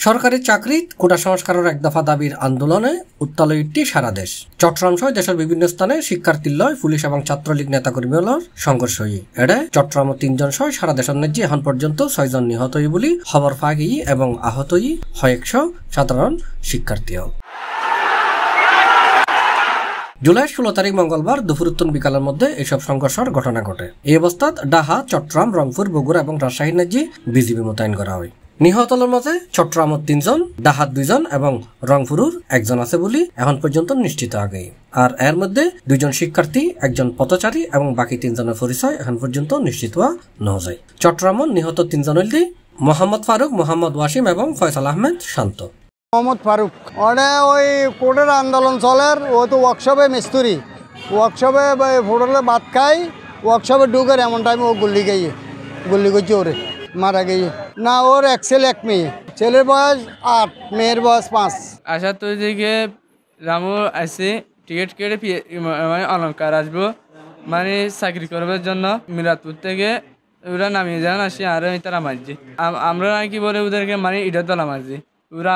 সরকারি চাকরি কোটা সংস্কারের এক দফা দাবির আন্দোলনে উত্তাল সারা দেশ। চট্টগ্রাম সহ দেশের বিভিন্ন স্থানে শিক্ষার্থীর লয় পুলিশ এবং ছাত্রলীগ নেতাকর্মীর সংঘর্ষ এড়ে চট্টগ্রাম 3 জন সহ সারা দেশের ন্যায্য এখন পর্যন্ত 6 জন নিহত বলে খবর পাওয়া গিয়ে এবং আহত হয় 100 সাধারণ শিক্ষার্থী। জুলাই 16 তারিখ মঙ্গলবার দুপুরোত্তর বিকালের মধ্যে এসব সংঘর্ষের ঘটনা ঘটে। এই অবস্থায় ঢাকা, চট্টগ্রাম, রংপুর, বগুড়া এবং রাজশাহীর ন্যায্য বিজিবি মোতায়েন করা হয়। নিহতদের মধ্যে চট্টগ্রামত 3 জন, ঢাকাত 2 জন এবং রংপুরের 1 জন আছে বলে এখন পর্যন্ত নিশ্চিত আগে। আর এর মধ্যে 2 জন শিক্ষার্থী, 1 জন পথচারী এবং বাকি 3 জনের পরিচয় এখন পর্যন্ত নিশ্চিত হওয়া না যায়। চট্টগ্রামত নিহত 3 জন হইল মোহাম্মদ ফারুক, মোহাম্মদ ওয়াসিম এবং ফয়সাল আহমেদ শান্ত। মোহাম্মদ ফারুক ওই কোর্টের আন্দোলন চলের, ও তো ওয়ার্কশপে মিস্ত্রি, ওয়ার্কশপে হোটেলে ভাত খাই, ওয়ার্কশপে ঢুকে এমন টাইমে ও গুল্লি করছে, ওরে মারা গিয়ে না। ওর 1 ছেলে 1 মেয়ে, ছেলের বয়স 8, মেয়ের বয়স 5। আশা তো দিকে রামু আছে টিকিট কেটে মানে অলঙ্কার আসবো, মানে চাকরি করবার জন্য মিরাদপুর থেকে ওরা নামিয়ে যান আসি আর তারা মারছি। আমরা কি বলে ওদেরকে মানে ইটার দলা মারছি। ওরা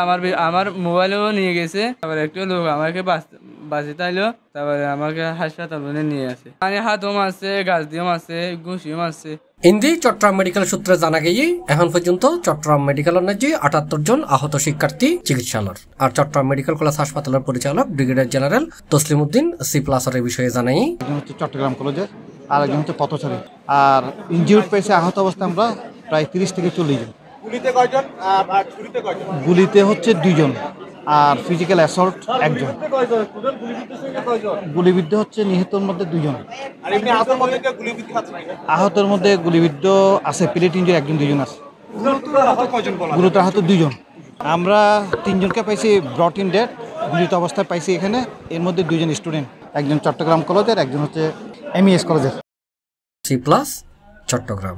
আমার মোবাইলও নিয়ে গেছে, তারপরে একটু লোক আমাকে বাঁচে তাইলো, তারপরে আমাকে হাসপাতালে নিয়ে আসে। মানে হাতও মারছে, গাছ দিয়েও মারছে, ঘুষিও মারছে। ইন্দি চট্টগ্রাম মেডিকেল সূত্রে জানা গিয়ে এখন পর্যন্ত চট্টগ্রাম মেডিকেলের ন্যায্য 78 জন আহত শিক্ষার্থী চিকিৎসালয়। আর চট্টগ্রাম মেডিকেল কলেজ হাসপাতালের পরিচালক ব্রিগেডিয়ার জেনারেল তসলিম উদ্দিন C+এর বিষয়ে জানাই, একজন হচ্ছে চট্টগ্রাম কলেজের আর একজন হচ্ছে পথচারী। আর ইনজিউর্ড পেয়েছে আহত অবস্থায় আমরা প্রায় 30 থেকে 40 জন। গুলিতে কয়জন আর ছুরিতে কয়জন? গুলিতে হচ্ছে 2 জন আর ফিজিক্যাল অ্যাসল্ট 1 জন। গুলিবিদ্ধ হচ্ছে নিহতর মধ্যে 2 জন। আর এমনি আহতের মধ্যে কেউ গুলিবিদ্ধ আছে নাকি? আহতের মধ্যে গুলিবিদ্ধ আছে, প্লেট ইনজুরি 1 জন 2 জন আছে। গুরুতর আহত 2 জন। আমরা 3 জনকে পাইছি ব্রট ইন ডেড, গুলিত অবস্থায় পাইছি এখানে। এর মধ্যে 2 জন স্টুডেন্ট, একজন চট্টগ্রাম কলেজের, একজন হচ্ছে MES কলেজের। C+ চট্টগ্রাম।